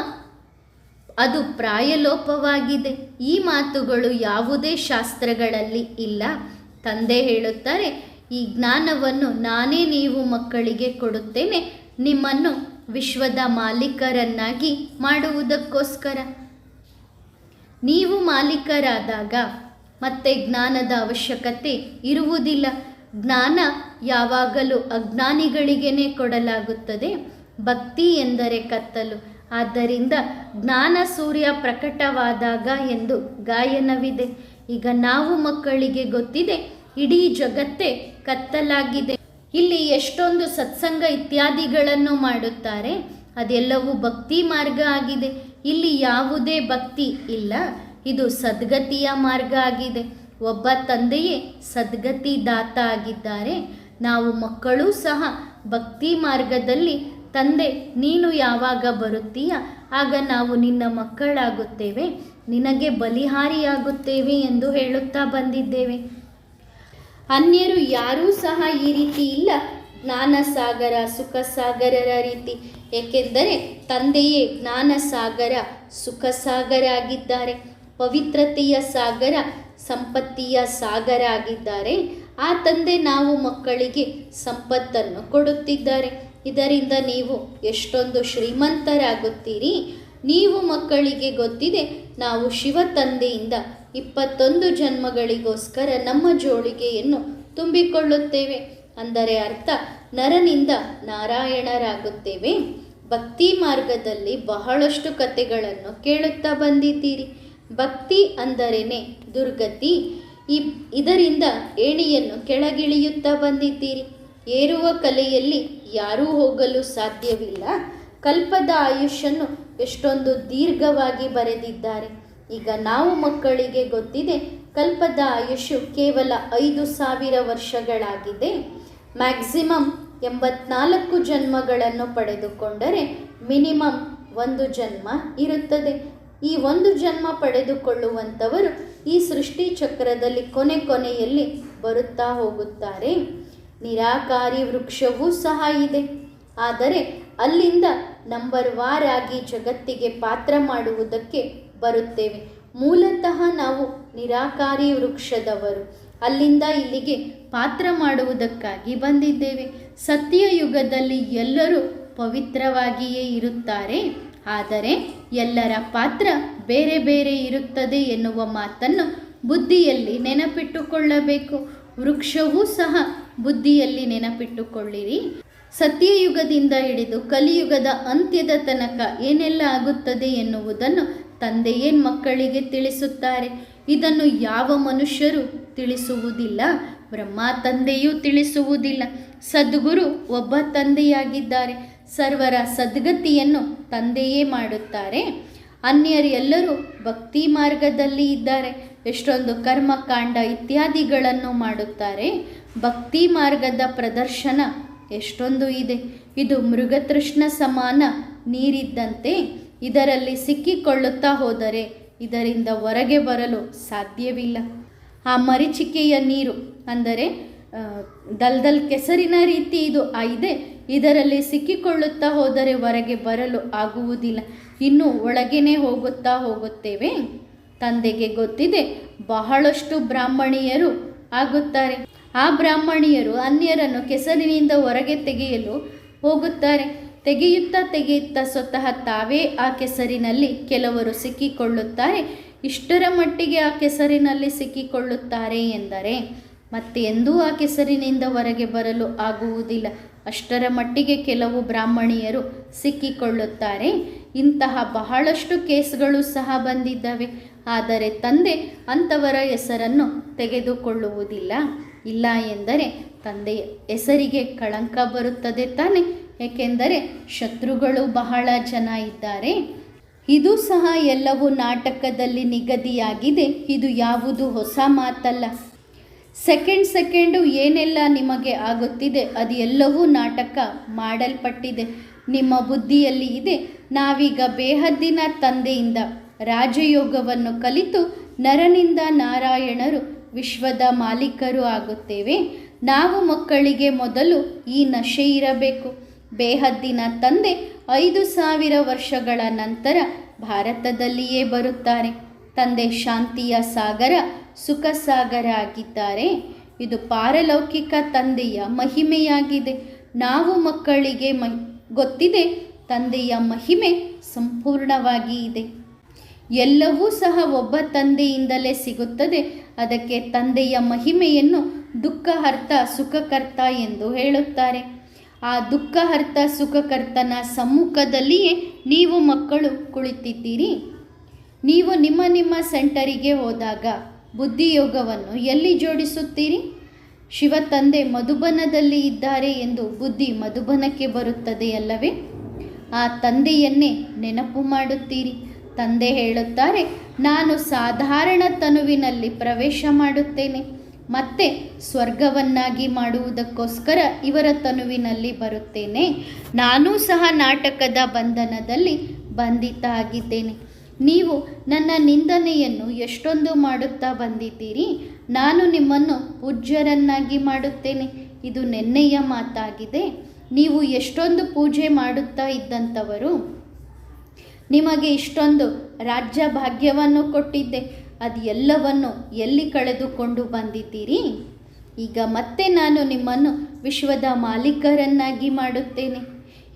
ಅದು ಪ್ರಾಯಲೋಪವಾಗಿದೆ. ಈ ಮಾತುಗಳು ಯಾವುದೇ ಶಾಸ್ತ್ರಗಳಲ್ಲಿ ಇಲ್ಲ. ತಂದೆ ಹೇಳುತ್ತಾರೆ, ಈ ಜ್ಞಾನವನ್ನು ನಾನೇ ನೀವು ಮಕ್ಕಳಿಗೆ ಕೊಡುತ್ತೇನೆ, ನಿಮ್ಮನ್ನು ವಿಶ್ವದ ಮಾಲೀಕರನ್ನಾಗಿ ಮಾಡುವುದಕ್ಕೋಸ್ಕರ. ನೀವು ಮಾಲೀಕರಾದಾಗ ಮತ್ತೆ ಜ್ಞಾನದ ಅವಶ್ಯಕತೆ ಇರುವುದಿಲ್ಲ. ಜ್ಞಾನ ಯಾವಾಗಲೂ ಅಜ್ಞಾನಿಗಳಿಗೇ ಕೊಡಲಾಗುತ್ತದೆ. ಭಕ್ತಿ ಎಂದರೆ ಕತ್ತಲು. ಆದ್ದರಿಂದ ಜ್ಞಾನ ಸೂರ್ಯ ಪ್ರಕಟವಾದಾಗ ಎಂದು ಗಾಯನವಿದೆ. ಈಗ ನಾವು ಮಕ್ಕಳಿಗೆ ಗೊತ್ತಿದೆ, ಇಡೀ ಜಗತ್ತೇ ಕತ್ತಲಾಗಿದೆ. ಇಲ್ಲಿ ಎಷ್ಟೊಂದು ಸತ್ಸಂಗ ಇತ್ಯಾದಿಗಳನ್ನು ಮಾಡುತ್ತಾರೆ, ಅದೆಲ್ಲವೂ ಭಕ್ತಿ ಮಾರ್ಗ ಆಗಿದೆ. ಇಲ್ಲಿ ಯಾವುದೇ ಭಕ್ತಿ ಇಲ್ಲ, ಇದು ಸದ್ಗತಿಯ ಮಾರ್ಗ ಆಗಿದೆ. ಒಬ್ಬ ತಂದೆಯೇ ಸದ್ಗತಿ ದಾತ ಆಗಿದ್ದಾರೆ. ನಾವು ಮಕ್ಕಳೂ ಸಹ ಭಕ್ತಿ ಮಾರ್ಗದಲ್ಲಿ, ತಂದೆ ನೀನು ಯಾವಾಗ ಬರುತ್ತೀಯ ಆಗ ನಾವು ನಿನ್ನ ಮಕ್ಕಳಾಗುತ್ತೇವೆ, ನಿನಗೆ ಬಲಿಹಾರಿಯಾಗುತ್ತೇವೆ ಎಂದು ಹೇಳುತ್ತಾ ಬಂದಿದ್ದೇವೆ. ಅನ್ಯರು ಯಾರೂ ಸಹ ಈ ರೀತಿ ಇಲ್ಲ, ಜ್ಞಾನಸಾಗರ ಸುಖಸಾಗರರ ರೀತಿ. ಏಕೆಂದರೆ ತಂದೆಯೇ ಜ್ಞಾನಸಾಗರ ಸುಖಸಾಗರ ಆಗಿದ್ದಾರೆ, ಪವಿತ್ರತೆಯ ಸಾಗರ ಸಂಪತ್ತಿಯ ಸಾಗರ ಆಗಿದ್ದಾರೆ. ಆ ತಂದೆ ನಾವು ಮಕ್ಕಳಿಗೆ ಸಂಪತ್ತನ್ನು ಕೊಡುತ್ತಿದ್ದಾರೆ. ಇದರಿಂದ ನೀವು ಎಷ್ಟೊಂದು ಶ್ರೀಮಂತರಾಗುತ್ತೀರಿ. ನೀವು ಮಕ್ಕಳಿಗೆ ಗೊತ್ತಿದೆ, ನಾವು ಶಿವ ತಂದೆಯಿಂದ 21 ಜನ್ಮಗಳಿಗೋಸ್ಕರ ನಮ್ಮ ಜೋಳಿಗೆಯನ್ನು ತುಂಬಿಕೊಳ್ಳುತ್ತೇವೆ. ಅಂದರೆ ಅರ್ಥ, ನರನಿಂದ ನಾರಾಯಣರಾಗುತ್ತೇವೆ. ಭಕ್ತಿ ಮಾರ್ಗದಲ್ಲಿ ಬಹಳಷ್ಟು ಕಥೆಗಳನ್ನು ಕೇಳುತ್ತಾ ಬಂದಿದ್ದೀರಿ. ಭಕ್ತಿ ಅಂದರೇನೆ ದುರ್ಗತಿ. ಇದರಿಂದ ಏಣಿಯನ್ನು ಕೆಳಗಿಳಿಯುತ್ತಾ ಬಂದಿದ್ದೀರಿ. ಏರುವ ಕಲೆಯಲ್ಲಿ ಯಾರೂ ಹೋಗಲು ಸಾಧ್ಯವಿಲ್ಲ. ಕಲ್ಪದ ಆಯುಷನ್ನು ಎಷ್ಟೊಂದು ದೀರ್ಘವಾಗಿ ಬರೆದಿದ್ದಾರೆ. ಈಗ ನಾವು ಮಕ್ಕಳಿಗೆ ಗೊತ್ತಿದೆ, ಕಲ್ಪದ ಆಯುಷು ಕೇವಲ 5,000 ವರ್ಷಗಳಾಗಿದೆ. ಮ್ಯಾಕ್ಸಿಮಮ್ 84 ಜನ್ಮಗಳನ್ನು ಪಡೆದುಕೊಂಡರೆ ಮಿನಿಮಮ್ 1 ಜನ್ಮ ಇರುತ್ತದೆ. ಈ 1 ಜನ್ಮ ಪಡೆದುಕೊಳ್ಳುವಂಥವರು ಈ ಸೃಷ್ಟಿ ಚಕ್ರದಲ್ಲಿ ಕೊನೆಯಲ್ಲಿ ಬರುತ್ತಾ ಹೋಗುತ್ತಾರೆ. ನಿರಾಕಾರಿ ವೃಕ್ಷವೂ ಸಹ ಇದೆ, ಆದರೆ ಅಲ್ಲಿಂದ ನಂಬರ್ 1 ಆಗಿ ಜಗತ್ತಿಗೆ ಪಾತ್ರ ಮಾಡುವುದಕ್ಕೆ ಬರುತ್ತೇವೆ. ಮೂಲತಃ ನಾವು ನಿರಾಕಾರಿ ವೃಕ್ಷದವರು, ಅಲ್ಲಿಂದ ಇಲ್ಲಿಗೆ ಪಾತ್ರ ಮಾಡುವುದಕ್ಕಾಗಿ ಬಂದಿದ್ದೇವೆ. ಸತ್ಯಯುಗದಲ್ಲಿ ಎಲ್ಲರೂ ಪವಿತ್ರವಾಗಿಯೇ ಇರುತ್ತಾರೆ, ಆದರೆ ಎಲ್ಲರ ಪಾತ್ರ ಬೇರೆ ಬೇರೆ ಇರುತ್ತದೆ ಎನ್ನುವ ಮಾತನ್ನು ಬುದ್ಧಿಯಲ್ಲಿ ನೆನಪಿಟ್ಟುಕೊಳ್ಳಬೇಕು. ವೃಕ್ಷವೂ ಸಹ ಬುದ್ಧಿಯಲ್ಲಿ ನೆನಪಿಟ್ಟುಕೊಳ್ಳಿರಿ. ಸತ್ಯಯುಗದಿಂದ ಹಿಡಿದು ಕಲಿಯುಗದ ಅಂತ್ಯದ ತನಕ ಏನೆಲ್ಲ ಆಗುತ್ತದೆ ಎನ್ನುವುದನ್ನು ತಂದೆಯೇ ಮಕ್ಕಳಿಗೆ ತಿಳಿಸುತ್ತಾರೆ. ಇದನ್ನು ಯಾವ ಮನುಷ್ಯರು ತಿಳಿಸುವುದಿಲ್ಲ, ಬ್ರಹ್ಮ ತಂದೆಯೂ ತಿಳಿಸುವುದಿಲ್ಲ. ಸದ್ಗುರು ಒಬ್ಬ ತಂದೆಯಾಗಿದ್ದಾರೆ. ಸರ್ವರ ಸದ್ಗತಿಯನ್ನು ತಂದೆಯೇ ಮಾಡುತ್ತಾರೆ. ಅನ್ಯರು ಎಲ್ಲರೂ ಭಕ್ತಿ ಮಾರ್ಗದಲ್ಲಿ ಇದ್ದಾರೆ. ಎಷ್ಟೊಂದು ಕರ್ಮಕಾಂಡ ಇತ್ಯಾದಿಗಳನ್ನು ಮಾಡುತ್ತಾರೆ. ಭಕ್ತಿ ಮಾರ್ಗದ ಪ್ರದರ್ಶನ ಎಷ್ಟೊಂದು ಇದೆ. ಇದು ಮೃಗತೃಷ್ಣ ಸಮಾನ ನೀರಿದ್ದಂತೆ. ಇದರಲ್ಲಿ ಸಿಕ್ಕಿಕೊಳ್ಳುತ್ತಾ ಹೋದರೆ ಇದರಿಂದ ಹೊರಗೆ ಬರಲು ಸಾಧ್ಯವಿಲ್ಲ. ಆ ಮರೀಚಿಕೆಯ ನೀರು ಅಂದರೆ ದಲ್ದಲ್ ಕೆಸರಿನ ರೀತಿ ಇದು ಇದೆ. ಇದರಲ್ಲಿ ಸಿಕ್ಕಿಕೊಳ್ಳುತ್ತಾ ಹೋದರೆ ಹೊರಗೆ ಬರಲು ಆಗುವುದಿಲ್ಲ. ಇನ್ನು ಒಳಗೇನೆ ಹೋಗುತ್ತಾ ಹೋಗುತ್ತೇವೆ. ತಂದೆಗೆ ಗೊತ್ತಿದೆ ಬಹಳಷ್ಟು ಬ್ರಾಹ್ಮಣಿಯರು ಆಗುತ್ತಾರೆ. ಆ ಬ್ರಾಹ್ಮಣಿಯರು ಅನ್ಯರನ್ನು ಕೆಸರಿನಿಂದ ಹೊರಗೆ ತೆಗೆಯಲು ಹೋಗುತ್ತಾರೆ. ತೆಗೆಯುತ್ತಾ ಸ್ವತಃ ತಾವೇ ಆ ಕೆಸರಿನಲ್ಲಿ ಕೆಲವರು ಸಿಕ್ಕಿಕೊಳ್ಳುತ್ತಾರೆ. ಇಷ್ಟರ ಮಟ್ಟಿಗೆ ಆ ಕೆಸರಿನಲ್ಲಿ ಸಿಕ್ಕಿಕೊಳ್ಳುತ್ತಾರೆ ಎಂದರೆ ಮತ್ತೆ ಎಂದೂ ಆ ಕೆಸರಿನಿಂದ ಹೊರಗೆ ಬರಲು ಆಗುವುದಿಲ್ಲ. ಅಷ್ಟರ ಮಟ್ಟಿಗೆ ಕೆಲವು ಬ್ರಾಹ್ಮಣಿಯರು ಸಿಕ್ಕಿಕೊಳ್ಳುತ್ತಾರೆ. ಇಂತಹ ಬಹಳಷ್ಟು ಕೇಸ್ಗಳು ಸಹ ಬಂದಿದ್ದಾವೆ. ಆದರೆ ತಂದೆ ಅಂಥವರ ಹೆಸರನ್ನು ತೆಗೆದುಕೊಳ್ಳುವುದಿಲ್ಲ. ಇಲ್ಲ ಎಂದರೆ ತಂದೆಯ ಹೆಸರಿಗೆ ಕಳಂಕ ಬರುತ್ತದೆ ತಾನೆ. ಏಕೆಂದರೆ ಶತ್ರುಗಳು ಬಹಳ ಜನ ಇದ್ದಾರೆ. ಇದು ಸಹ ಎಲ್ಲವೂ ನಾಟಕದಲ್ಲಿ ನಿಗದಿಯಾಗಿದೆ. ಇದು ಯಾವುದು ಹೊಸ ಮಾತಲ್ಲ. ಸೆಕೆಂಡು ಏನೆಲ್ಲ ನಿಮಗೆ ಆಗುತ್ತಿದೆ ಅದು ಎಲ್ಲವೂ ನಾಟಕ ಮಾಡಲ್ಪಟ್ಟಿದೆ. ನಿಮ್ಮ ಬುದ್ಧಿಯಲ್ಲಿ ಇದೆ, ನಾವೀಗ ಬೇಹದ್ದಿನ ತಂದೆಯಿಂದ ರಾಜಯೋಗವನ್ನು ಕಲಿತು ನರನಿಂದ ನಾರಾಯಣರು ವಿಶ್ವದ ಮಾಲೀಕರು ಆಗುತ್ತೇವೆ. ನಾವು ಮಕ್ಕಳಿಗೆ ಮೊದಲು ಈ ನಶೆ ಇರಬೇಕು. ಬೇಹದ್ದಿನ ತಂದೆ 5000 ವರ್ಷಗಳ ನಂತರ ಭಾರತದಲ್ಲಿಯೇ ಬರುತ್ತಾರೆ. ತಂದೆ ಶಾಂತಿಯ ಸಾಗರ, ಸುಖ ಸಾಗರ ಆಗಿದ್ದಾರೆ. ಇದು ಪಾರಲೌಕಿಕ ತಂದೆಯ ಮಹಿಮೆಯಾಗಿದೆ. ನಾವು ಮಕ್ಕಳಿಗೆ ಗೊತ್ತಿದೆ ತಂದೆಯ ಮಹಿಮೆ ಸಂಪೂರ್ಣವಾಗಿ ಇದೆ. ಎಲ್ಲವೂ ಸಹ ಒಬ್ಬ ತಂದೆಯಿಂದಲೇ ಸಿಗುತ್ತದೆ. ಅದಕ್ಕೆ ತಂದೆಯ ಮಹಿಮೆಯನ್ನು ದುಃಖಹರ್ತ ಸುಖಕರ್ತ ಎಂದು ಹೇಳುತ್ತಾರೆ. ಆ ದುಃಖಹರ್ತ ಸುಖಕರ್ತನ ಸಮ್ಮುಖದಲ್ಲಿಯೇ ನೀವು ಮಕ್ಕಳು ಕುಳಿತಿದ್ದೀರಿ. ನೀವು ನಿಮ್ಮ ಸೆಂಟರಿಗೆ ಹೋದಾಗ ಬುದ್ಧಿಯೋಗವನ್ನು ಎಲ್ಲಿ ಜೋಡಿಸುತ್ತೀರಿ? ಶಿವ ತಂದೆ ಮಧುಬನದಲ್ಲಿ ಇದ್ದಾರೆ ಎಂದು ಬುದ್ಧಿ ಮಧುಬನಕ್ಕೆ ಬರುತ್ತದೆಯಲ್ಲವೇ? ಆ ತಂದೆಯನ್ನೇ ನೆನಪು ಮಾಡುತ್ತೀರಿ. ತಂದೆ ಹೇಳುತ್ತಾರೆ, ನಾನು ಸಾಧಾರಣ ತನುವಿನಲ್ಲಿ ಪ್ರವೇಶ ಮಾಡುತ್ತೇನೆ, ಮತ್ತೆ ಸ್ವರ್ಗವನ್ನಾಗಿ ಮಾಡುವುದಕ್ಕೋಸ್ಕರ ಇವರ ತನುವಿನಲ್ಲಿ ಬರುತ್ತೇನೆ. ನಾನೂ ಸಹ ನಾಟಕದ ಬಂಧನದಲ್ಲಿ ಬಂಧಿತ ಆಗಿದ್ದೇನೆ. ನೀವು ನನ್ನ ನಿಂದನೆಯನ್ನು ಎಷ್ಟೊಂದು ಮಾಡುತ್ತಾ ಬಂದಿದ್ದೀರಿ. ನಾನು ನಿಮ್ಮನ್ನು ಪೂಜ್ಯರನ್ನಾಗಿ ಮಾಡುತ್ತೇನೆ. ಇದು ನೆನ್ನೆಯ ಮಾತಾಗಿದೆ. ನೀವು ಎಷ್ಟೊಂದು ಪೂಜೆ ಮಾಡುತ್ತಾ ಇದ್ದಂಥವರು. ನಿಮಗೆ ಇಷ್ಟೊಂದು ರಾಜ್ಯ ಭಾಗ್ಯವನ್ನು ಕೊಟ್ಟಿದ್ದೆ. ಅದು ಎಲ್ಲವನ್ನು ಎಲ್ಲಿ ಕಳೆದುಕೊಂಡು ಬಂದಿದ್ದೀರಿ? ಈಗ ಮತ್ತೆ ನಾನು ನಿಮ್ಮನ್ನು ವಿಶ್ವದ ಮಾಲೀಕರನ್ನಾಗಿ ಮಾಡುತ್ತೇನೆ.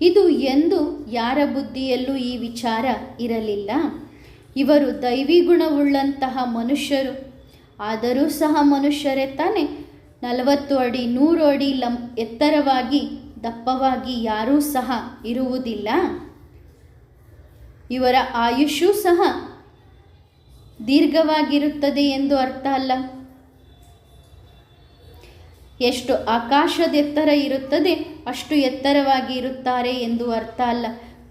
ಇದು ಎಂದು ಯಾರ ಬುದ್ಧಿಯಲ್ಲೂ ಈ ವಿಚಾರ ಇರಲಿಲ್ಲ. ಇವರು ದೈವಿ ಗುಣವುಳ್ಳಂತಹ ಮನುಷ್ಯರು. ಆದರೂ ಸಹ ಮನುಷ್ಯರೇ ತಾನೆ. 40 ಅಡಿ 100 ಅಡಿ ಎತ್ತರವಾಗಿ ದಪ್ಪವಾಗಿ ಯಾರೂ ಸಹ ಇರುವುದಿಲ್ಲ. ಇವರ ಆಯುಷೂ ಸಹ ದೀರ್ಘವಾಗಿರುತ್ತದೆ ಎಂದು ಅರ್ಥ ಅಲ್ಲ. ಎಷ್ಟು ಆಕಾಶದ ಎತ್ತರ ಇರುತ್ತದೆ ಅಷ್ಟು ಎತ್ತರವಾಗಿ ಇರುತ್ತಾರೆ ಎಂದು ಅರ್ಥ ಅಲ್ಲ.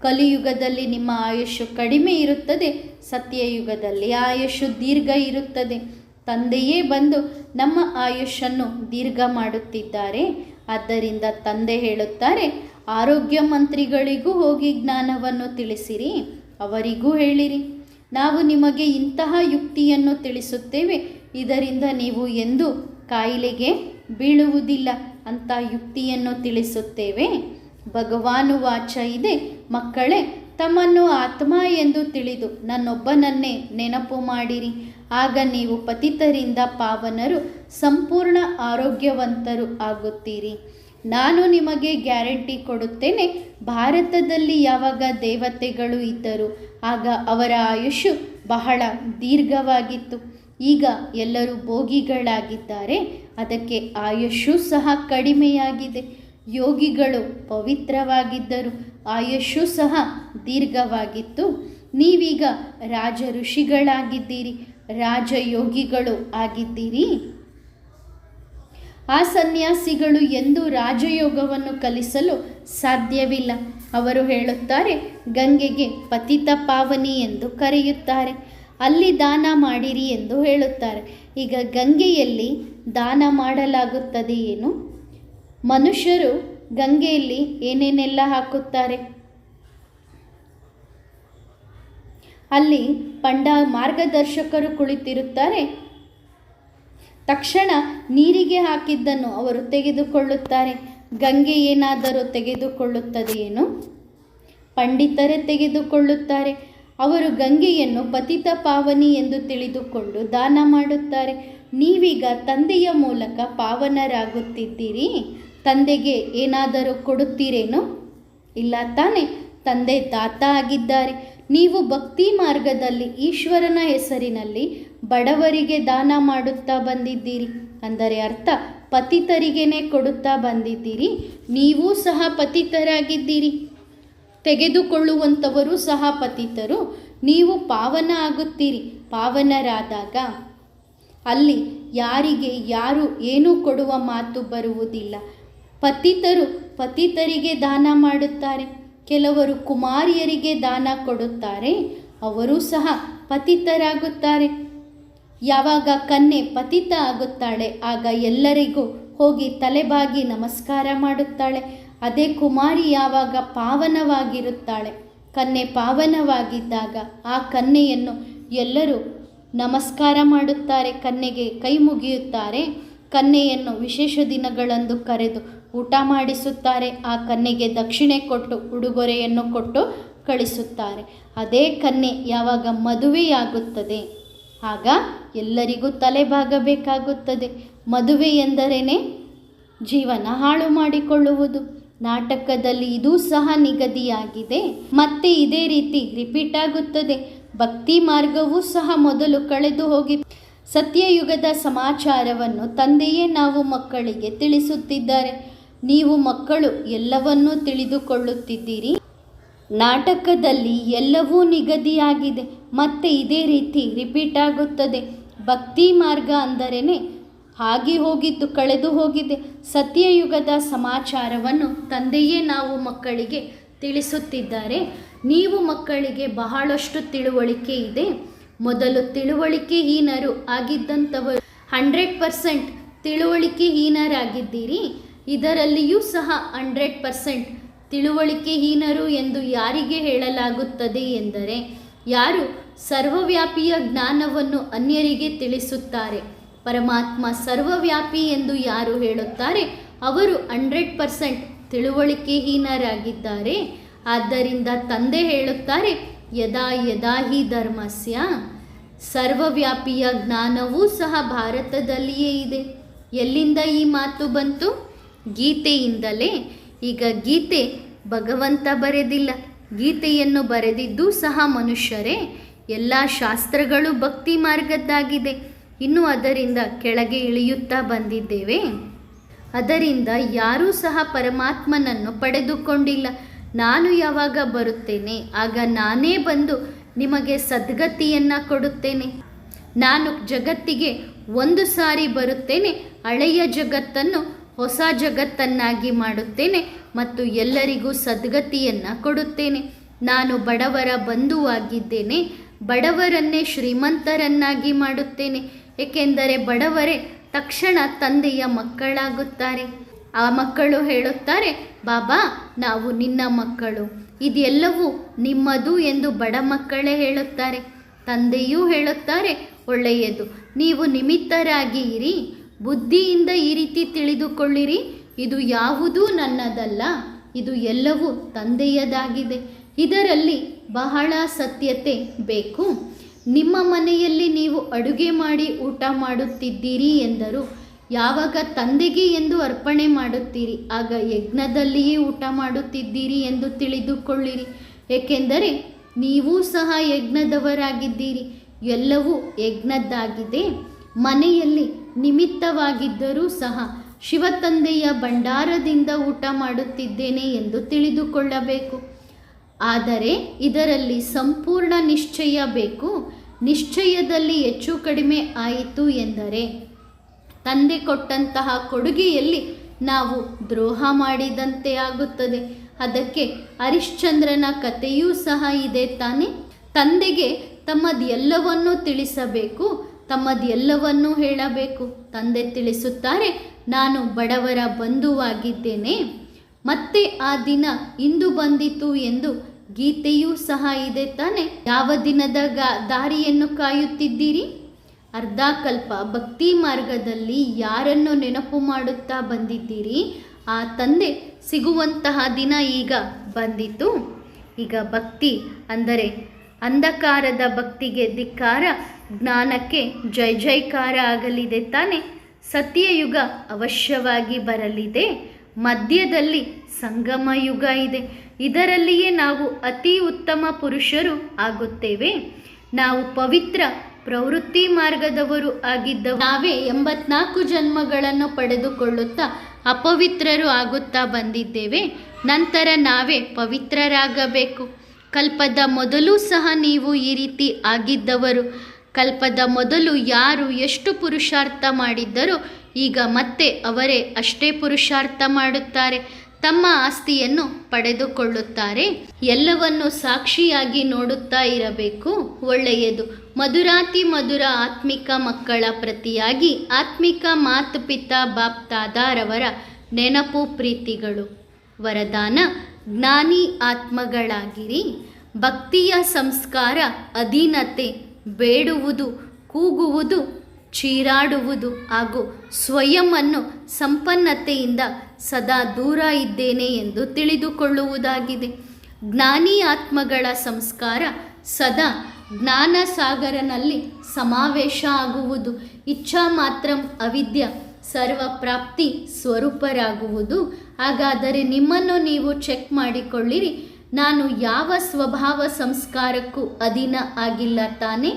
ಕಲಿಯುಗದಲ್ಲಿ ನಿಮ್ಮ ಆಯುಷು ಕಡಿಮೆ ಇರುತ್ತದೆ, ಸತ್ಯಯುಗದಲ್ಲಿ ಆಯುಷು ದೀರ್ಘ ಇರುತ್ತದೆ. ತಂದೆಯೇ ಬಂದು ನಮ್ಮ ಆಯುಷನ್ನು ದೀರ್ಘ ಮಾಡುತ್ತಿದ್ದಾರೆ. ಆದ್ದರಿಂದ ತಂದೆ ಹೇಳುತ್ತಾರೆ, ಆರೋಗ್ಯ ಮಂತ್ರಿಗಳಿಗೂ ಹೋಗಿ ಜ್ಞಾನವನ್ನು ತಿಳಿಸಿರಿ, ಅವರಿಗೂ ಹೇಳಿರಿ. ನಾವು ನಿಮಗೆ ಇಂತಹ ಯುಕ್ತಿಯನ್ನು ತಿಳಿಸುತ್ತೇವೆ, ಇದರಿಂದ ನೀವು ಎಂದೂ ಕಾಯಿಲೆಗೆ ಬೀಳುವುದಿಲ್ಲ ಅಂತ ಯುಕ್ತಿಯನ್ನು ತಿಳಿಸುತ್ತೇವೆ. ಭಗವಾನು ವಾಚ ಇದೆ, ಮಕ್ಕಳೇ ತಮ್ಮನ್ನು ಆತ್ಮ ಎಂದು ತಿಳಿದು ನನ್ನೊಬ್ಬನನ್ನೇ ನೆನಪು ಮಾಡಿರಿ. ಆಗ ನೀವು ಪತಿತರಿಂದ ಪಾವನರು, ಸಂಪೂರ್ಣ ಆರೋಗ್ಯವಂತರು ಆಗುತ್ತೀರಿ. ನಾನು ನಿಮಗೆ ಗ್ಯಾರಂಟಿ ಕೊಡುತ್ತೇನೆ, ಭಾರತದಲ್ಲಿ ಯಾವಾಗ ದೇವತೆಗಳು ಇದ್ದರು ಆಗ ಅವರ ಆಯುಷು ಬಹಳ ದೀರ್ಘವಾಗಿತ್ತು. ಈಗ ಎಲ್ಲರೂ ಭೋಗಿಗಳಾಗಿದ್ದಾರೆ, ಅದಕ್ಕೆ ಆಯುಷು ಸಹ ಕಡಿಮೆಯಾಗಿದೆ. ಯೋಗಿಗಳು ಪವಿತ್ರವಾಗಿದ್ದರು, ಆಯುಷು ಸಹ ದೀರ್ಘವಾಗಿತ್ತು. ನೀವೀಗ ರಾಜ ಋಷಿಗಳಾಗಿದ್ದೀರಿ, ರಾಜಯೋಗಿಗಳು ಆಗಿದ್ದೀರಿ. ಆ ಸನ್ಯಾಸಿಗಳು ಎಂದೂ ರಾಜಯೋಗವನ್ನು ಕಲಿಸಲು ಸಾಧ್ಯವಿಲ್ಲ. ಅವರು ಹೇಳುತ್ತಾರೆ, ಗಂಗೆಗೆ ಪತಿತ ಪಾವನಿ ಎಂದು ಕರೆಯುತ್ತಾರೆ, ಅಲ್ಲಿ ದಾನ ಮಾಡಿರಿ ಎಂದು ಹೇಳುತ್ತಾರೆ. ಈಗ ಗಂಗೆಯಲ್ಲಿ ದಾನ ಮಾಡಲಾಗುತ್ತದೆ ಏನು? ಮನುಷ್ಯರು ಗಂಗೆಯಲ್ಲಿ ಏನೇನೆಲ್ಲ ಹಾಕುತ್ತಾರೆ? ಅಲ್ಲಿ ಮಾರ್ಗದರ್ಶಕರು ಕುಳಿತಿರುತ್ತಾರೆ. ತಕ್ಷಣ ನೀರಿಗೆ ಹಾಕಿದ್ದನ್ನು ಅವರು ತೆಗೆದುಕೊಳ್ಳುತ್ತಾರೆ. ಗಂಗೆ ಏನಾದರೂ ತೆಗೆದುಕೊಳ್ಳುತ್ತದೆಯೇನು? ಪಂಡಿತರೇ ತೆಗೆದುಕೊಳ್ಳುತ್ತಾರೆ. ಅವರು ಗಂಗೆಯನ್ನು ಪತಿತ ಪಾವನಿ ಎಂದು ತಿಳಿದುಕೊಂಡು ದಾನ ಮಾಡುತ್ತಾರೆ. ನೀವೀಗ ತಂದೆಯ ಮೂಲಕ ಪಾವನರಾಗುತ್ತಿದ್ದೀರಿ. ತಂದೆಗೆ ಏನಾದರೂ ಕೊಡುತ್ತೀರೇನು? ಇಲ್ಲ ತಾನೆ. ತಂದೆ ದಾತ ಆಗಿದ್ದಾರೆ. ನೀವು ಭಕ್ತಿ ಮಾರ್ಗದಲ್ಲಿ ಈಶ್ವರನ ಹೆಸರಿನಲ್ಲಿ ಬಡವರಿಗೆ ದಾನ ಮಾಡುತ್ತಾ ಬಂದಿದ್ದೀರಿ. ಅಂದರೆ ಅರ್ಥ ಪತಿತರಿಗೇನೆ ಕೊಡುತ್ತಾ ಬಂದಿದ್ದೀರಿ. ನೀವೂ ಸಹ ಪತಿತರಾಗಿದ್ದೀರಿ. ತೆಗೆದುಕೊಳ್ಳುವಂಥವರು ಸಹ ಪತಿತರು. ನೀವು ಪಾವನ ಆಗುತ್ತೀರಿ. ಪಾವನರಾದಾಗ ಅಲ್ಲಿ ಯಾರಿಗೆ ಯಾರು ಏನೂ ಕೊಡುವ ಮಾತು ಬರುವುದಿಲ್ಲ. ಪತಿತರು ಪತಿತರಿಗೆ ದಾನ ಮಾಡುತ್ತಾರೆ. ಕೆಲವರು ಕುಮಾರಿಯರಿಗೆ ದಾನ ಕೊಡುತ್ತಾರೆ. ಅವರೂ ಸಹ ಪತಿತರಾಗುತ್ತಾರೆ. ಯಾವಾಗ ಕನ್ಯೆ ಪತಿತ ಆಗುತ್ತಾಳೆ ಆಗ ಎಲ್ಲರಿಗೂ ಹೋಗಿ ತಲೆಬಾಗಿ ನಮಸ್ಕಾರ ಮಾಡುತ್ತಾಳೆ. ಅದೇ ಕುಮಾರಿ ಯಾವಾಗ ಪಾವನವಾಗಿರುತ್ತಾಳೆ, ಕನ್ಯೆ ಪಾವನವಾಗಿದ್ದಾಗ ಆ ಕನ್ಯೆಯನ್ನು ಎಲ್ಲರೂ ನಮಸ್ಕಾರ ಮಾಡುತ್ತಾರೆ, ಕನ್ಯೆಗೆ ಕೈ ಮುಗಿಯುತ್ತಾರೆ. ಕನ್ಯೆಯನ್ನು ವಿಶೇಷ ದಿನಗಳಂದು ಕರೆದು ಊಟ ಮಾಡಿಸುತ್ತಾರೆ. ಆ ಕನ್ಯೆಗೆ ದಕ್ಷಿಣೆ ಕೊಟ್ಟು ಉಡುಗೊರೆಯನ್ನು ಕೊಟ್ಟು ಕಳಿಸುತ್ತಾರೆ. ಅದೇ ಕನ್ಯೆ ಯಾವಾಗ ಮದುವೆಯಾಗುತ್ತದೆ ಆಗ ಎಲ್ಲರಿಗೂ ತಲೆಬಾಗಬೇಕಾಗುತ್ತದೆ. ಮದುವೆ ಎಂದರೇನೆ ಜೀವನ ಹಾಳು ಮಾಡಿಕೊಳ್ಳುವುದು. ನಾಟಕದಲ್ಲಿ ಇದೂ ಸಹ ನಿಗದಿಯಾಗಿದೆ. ಮತ್ತೆ ಇದೇ ರೀತಿ ರಿಪೀಟ್ ಆಗುತ್ತದೆ. ಭಕ್ತಿ ಮಾರ್ಗವೂ ಸಹ ಮೊದಲು ಕಳೆದು ಹೋಗಿತ್ತು. ಸತ್ಯಯುಗದ ಸಮಾಚಾರವನ್ನು ತಂದೆಯೇ ನಾವು ಮಕ್ಕಳಿಗೆ ತಿಳಿಸುತ್ತಿದ್ದಾರೆ. ನೀವು ಮಕ್ಕಳು ಎಲ್ಲವನ್ನೂ ತಿಳಿದುಕೊಳ್ಳುತ್ತಿದ್ದೀರಿ. ನಾಟಕದಲ್ಲಿ ಎಲ್ಲವೂ ನಿಗದಿಯಾಗಿದೆ. ಮತ್ತೆ ಇದೇ ರೀತಿ ರಿಪೀಟ್ ಆಗುತ್ತದೆ. ಭಕ್ತಿ ಮಾರ್ಗ ಅಂದರೇನೆ ಆಗಿ ಹೋಗಿದ್ದು, ಕಳೆದು ಹೋಗಿದೆ. ಸತ್ಯಯುಗದ ಸಮಾಚಾರವನ್ನು ತಂದೆಯೇ ನಾವು ಮಕ್ಕಳಿಗೆ ತಿಳಿಸುತ್ತಿದ್ದಾರೆ. ನೀವು ಮಕ್ಕಳಿಗೆ ಬಹಳಷ್ಟು ತಿಳುವಳಿಕೆ ಇದೆ. ಮೊದಲು ತಿಳುವಳಿಕೆಹೀನರು ಆಗಿದ್ದಂಥವರು 100% ತಿಳುವಳಿಕೆಹೀನರಾಗಿದ್ದೀರಿ. ಇದರಲ್ಲಿಯೂ ಸಹ 100% ತಿಳುವಳಿಕೆಹೀನರು ಎಂದು ಯಾರಿಗೆ ಹೇಳಲಾಗುತ್ತದೆ ಎಂದರೆ, ಯಾರು ಸರ್ವವ್ಯಾಪಿಯ ಜ್ಞಾನವನ್ನು ಅನ್ಯರಿಗೆ ತಿಳಿಸುತ್ತಾರೆ. ಪರಮಾತ್ಮ ಸರ್ವವ್ಯಾಪಿ ಎಂದು ಯಾರು ಹೇಳುತ್ತಾರೆ ಅವರು 100% ತಿಳುವಳಿಕೆಹೀನರಾಗಿದ್ದಾರೆ. ಆದ್ದರಿಂದ ತಂದೆ ಹೇಳುತ್ತಾರೆ, ಯದಾ ಯದಾ ಹಿ ಧರ್ಮಸ್ಯ, ಸರ್ವವ್ಯಾಪಿಯ ಜ್ಞಾನವೂ ಸಹ ಭಾರತದಲ್ಲಿಯೇ ಇದೆ. ಎಲ್ಲಿಂದ ಈ ಮಾತು ಬಂತು? ಗೀತೆಯಿಂದಲೇ. ಈಗ ಗೀತೆ ಭಗವಂತ ಬರೆದಿಲ್ಲ, ಗೀತೆಯನ್ನು ಬರೆದಿದ್ದೂ ಸಹ ಮನುಷ್ಯರೇ. ಎಲ್ಲ ಶಾಸ್ತ್ರಗಳು ಭಕ್ತಿ ಮಾರ್ಗದ್ದಾಗಿದೆ. ಇನ್ನು ಅದರಿಂದ ಕೆಳಗೆ ಇಳಿಯುತ್ತಾ ಬಂದಿದ್ದೇವೆ. ಅದರಿಂದ ಯಾರೂ ಸಹ ಪರಮಾತ್ಮನನ್ನು ಪಡೆದುಕೊಂಡಿಲ್ಲ. ನಾನು ಯಾವಾಗ ಬರುತ್ತೇನೆ ಆಗ ನಾನೇ ಬಂದು ನಿಮಗೆ ಸದ್ಗತಿಯನ್ನು ಕೊಡುತ್ತೇನೆ. ನಾನು ಜಗತ್ತಿಗೆ ಒಂದು ಸಾರಿ ಬರುತ್ತೇನೆ, ಹಳೆಯ ಜಗತ್ತನ್ನು ಹೊಸ ಜಗತ್ತನ್ನಾಗಿ ಮಾಡುತ್ತೇನೆ ಮತ್ತು ಎಲ್ಲರಿಗೂ ಸದ್ಗತಿಯನ್ನು ಕೊಡುತ್ತೇನೆ. ನಾನು ಬಡವರ ಬಂಧುವಾಗಿದ್ದೇನೆ. ಬಡವರನ್ನೇ ಶ್ರೀಮಂತರನ್ನಾಗಿ ಮಾಡುತ್ತೇನೆ. ಏಕೆಂದರೆ ಬಡವರೇ ತಕ್ಷಣ ತಂದೆಯ ಮಕ್ಕಳಾಗುತ್ತಾರೆ. ಆ ಮಕ್ಕಳು ಹೇಳುತ್ತಾರೆ, ಬಾಬಾ ನಾವು ನಿನ್ನ ಮಕ್ಕಳು, ಇದೆಲ್ಲವೂ ನಿಮ್ಮದು ಎಂದು ಬಡ ಮಕ್ಕಳೇ ಹೇಳುತ್ತಾರೆ. ತಂದೆಯೂ ಹೇಳುತ್ತಾರೆ, ಒಳ್ಳೆಯದು, ನೀವು ನಿಮಿತ್ತರಾಗಿ ಇರಿ, ಬುದ್ಧಿಯಿಂದ ಈ ರೀತಿ ತಿಳಿದುಕೊಳ್ಳಿರಿ, ಇದು ಯಾವುದೂ ನನ್ನದಲ್ಲ, ಇದು ಎಲ್ಲವೂ ತಂದೆಯದಾಗಿದೆ. ಇದರಲ್ಲಿ ಬಹಳ ಸತ್ಯತೆ ಬೇಕು. ನಿಮ್ಮ ಮನೆಯಲ್ಲಿ ನೀವು ಅಡುಗೆ ಮಾಡಿ ಊಟ ಮಾಡುತ್ತಿದ್ದೀರಿ ಎಂದರು, ಯಾವಾಗ ತಂದೆಗೆ ಎಂದು ಅರ್ಪಣೆ ಮಾಡುತ್ತೀರಿ ಆಗ ಯಜ್ಞದಲ್ಲಿಯೇ ಊಟ ಮಾಡುತ್ತಿದ್ದೀರಿ ಎಂದು ತಿಳಿದುಕೊಳ್ಳಿರಿ. ಏಕೆಂದರೆ ನೀವೂ ಸಹ ಯಜ್ಞದವರಾಗಿದ್ದೀರಿ. ಎಲ್ಲವೂ ಯಜ್ಞದ್ದಾಗಿದೆ. ಮನೆಯಲ್ಲಿ ನಿಮಿತ್ತವಾಗಿದ್ದರೂ ಸಹ ಶಿವತಂದೆಯ ಭಂಡಾರದಿಂದ ಊಟ ಮಾಡುತ್ತಿದ್ದೇನೆ ಎಂದು ತಿಳಿದುಕೊಳ್ಳಬೇಕು. ಆದರೆ ಇದರಲ್ಲಿ ಸಂಪೂರ್ಣ ನಿಶ್ಚಯ ಬೇಕು. ನಿಶ್ಚಯದಲ್ಲಿ ಹೆಚ್ಚು ಕಡಿಮೆ ಆಯಿತು ಎಂದರೆ ತಂದೆ ಕೊಟ್ಟಂತಹ ಕೊಡುಗೆಯಲ್ಲಿ ನಾವು ದ್ರೋಹ ಮಾಡಿದಂತೆ ಆಗುತ್ತದೆ. ಅದಕ್ಕೆ ಹರಿಶ್ಚಂದ್ರನ ಕಥೆಯೂ ಸಹ ಇದೆ ತಾನೆ. ತಂದೆಗೆ ತಮ್ಮದೆಲ್ಲವನ್ನೂ ತಿಳಿಸಬೇಕು, ತಮ್ಮದೆಲ್ಲವನ್ನೂ ಹೇಳಬೇಕು. ತಂದೆ ತಿಳಿಸುತ್ತಾರೆ, ನಾನು ಬಡವರ ಬಂಧುವಾಗಿದ್ದೇನೆ, ಮತ್ತೆ ಆ ದಿನ ಇಂದು ಬಂದಿತು ಎಂದು ಗೀತೆಯೂ ಸಹ ಇದೆ ತಾನೆ. ಯಾವ ದಿನದ ದಾರಿಯನ್ನು ಕಾಯುತ್ತಿದ್ದೀರಿ? ಅರ್ಧ ಕಲ್ಪ ಭಕ್ತಿ ಮಾರ್ಗದಲ್ಲಿ ಯಾರನ್ನು ನೆನಪು ಮಾಡುತ್ತಾ ಬಂದಿದ್ದೀರಿ? ಆ ತಂದೆ ಸಿಗುವಂತಹ ದಿನ ಈಗ ಬಂದಿತು. ಈಗ ಭಕ್ತಿ ಅಂದರೆ ಅಂಧಕಾರದ ಭಕ್ತಿಗೆ ಧಿಕ್ಕಾರ, ಜ್ಞಾನಕ್ಕೆ ಜೈ ಜೈಕಾರ ಆಗಲಿದೆ ತಾನೆ. ಸತ್ಯಯುಗ ಅವಶ್ಯವಾಗಿ ಬರಲಿದೆ. ಮಧ್ಯದಲ್ಲಿ ಸಂಗಮ ಯುಗ ಇದೆ. ಇದರಲ್ಲಿಯೇ ನಾವು ಅತಿ ಉತ್ತಮ ಪುರುಷರು ಆಗುತ್ತೇವೆ. ನಾವು ಪವಿತ್ರ ಪ್ರವೃತ್ತಿ ಮಾರ್ಗದವರು ಆಗಿದ್ದವು. ನಾವೇ 84 ಜನ್ಮಗಳನ್ನು ಪಡೆದುಕೊಳ್ಳುತ್ತಾ ಅಪವಿತ್ರರು ಆಗುತ್ತಾ ಬಂದಿದ್ದೇವೆ. ನಂತರ ನಾವೇ ಪವಿತ್ರರಾಗಬೇಕು. ಕಲ್ಪದ ಮೊದಲು ಸಹ ನೀವು ಈ ರೀತಿ ಆಗಿದ್ದವರು. ಕಲ್ಪದ ಮೊದಲು ಯಾರು ಎಷ್ಟು ಪುರುಷಾರ್ಥ ಮಾಡಿದ್ದರೋ ಈಗ ಮತ್ತೆ ಅವರೇ ಅಷ್ಟೇ ಪುರುಷಾರ್ಥ ಮಾಡುತ್ತಾರೆ, ತಮ್ಮ ಆಸ್ತಿಯನ್ನು ಪಡೆದುಕೊಳ್ಳುತ್ತಾರೆ. ಎಲ್ಲವನ್ನು ಸಾಕ್ಷಿಯಾಗಿ ನೋಡುತ್ತಾ ಇರಬೇಕು. ಒಳ್ಳೆಯದು. ಮಧುರಾತಿ ಮಧುರ ಆತ್ಮಿಕ ಮಕ್ಕಳ ಪ್ರತಿಯಾಗಿ ಆತ್ಮಿಕ ಮಾತುಪಿತಾ ಬಾಪ್ತಾದಾರವರ ನೆನಪು ಪ್ರೀತಿಗಳು. ವರದಾನ: ಜ್ಞಾನಿ ಆತ್ಮಗಳಾಗಿರಿ. ಭಕ್ತಿಯ ಸಂಸ್ಕಾರ ಅಧೀನತೆ, ಬೇಡುವುದು, ಕೂಗುವುದು, ಚೀರಾಡುವುದು ಹಾಗೂ ಸ್ವಯಂವನ್ನು ಸಂಪನ್ನತೆಯಿಂದ ಸದಾ ದೂರ ಇದ್ದೇನೆ ಎಂದು ತಿಳಿದುಕೊಳ್ಳುವುದಾಗಿದೆ. ಜ್ಞಾನಿ ಆತ್ಮಗಳ ಸಂಸ್ಕಾರ ಸದಾ ಜ್ಞಾನ ಸಾಗರನಲ್ಲಿ ಸಮಾವೇಶ ಆಗುವುದು. ಇಚ್ಛಾ ಮಾತ್ರ ಅವಿದ್ಯ ಸರ್ವಪ್ರಾಪ್ತಿ ಸ್ವರೂಪರಾಗುವುದು. ಹಾಗಾದರೆ ನಿಮ್ಮನ್ನು ನೀವು ಚೆಕ್ ಮಾಡಿಕೊಳ್ಳಿರಿ. ನಾನು ಯಾವ ಸ್ವಭಾವ ಸಂಸ್ಕಾರಕ್ಕೂ ಅಧೀನ ಆಗಿಲ್ಲ ತಾನೆ.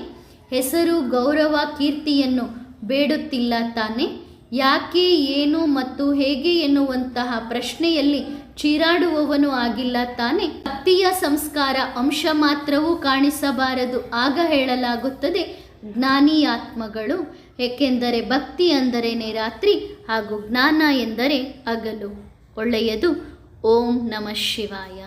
ಹೆಸರು, ಗೌರವ, ಕೀರ್ತಿಯನ್ನು ಬೇಡುತ್ತಿಲ್ಲ ತಾನೆ. ಯಾಕೆ, ಏನು ಮತ್ತು ಹೇಗೆ ಎನ್ನುವಂತಹ ಪ್ರಶ್ನೆಯಲ್ಲಿ ಚೀರಾಡುವವನು ಆಗಿಲ್ಲ ತಾನೆ. ಭಕ್ತಿಯ ಸಂಸ್ಕಾರ ಅಂಶ ಮಾತ್ರವೂ ಕಾಣಿಸಬಾರದು. ಆಗ ಹೇಳಲಾಗುತ್ತದೆ ಜ್ಞಾನಿ ಆತ್ಮಗಳು. ಏಕೆಂದರೆ ಭಕ್ತಿ ಅಂದರೇನೆ ರಾತ್ರಿ ಹಾಗೂ ಜ್ಞಾನ ಎಂದರೆ ಹಗಲು. ಒಳ್ಳೆಯದು. ಓಂ ನಮಃ ಶಿವಾಯ.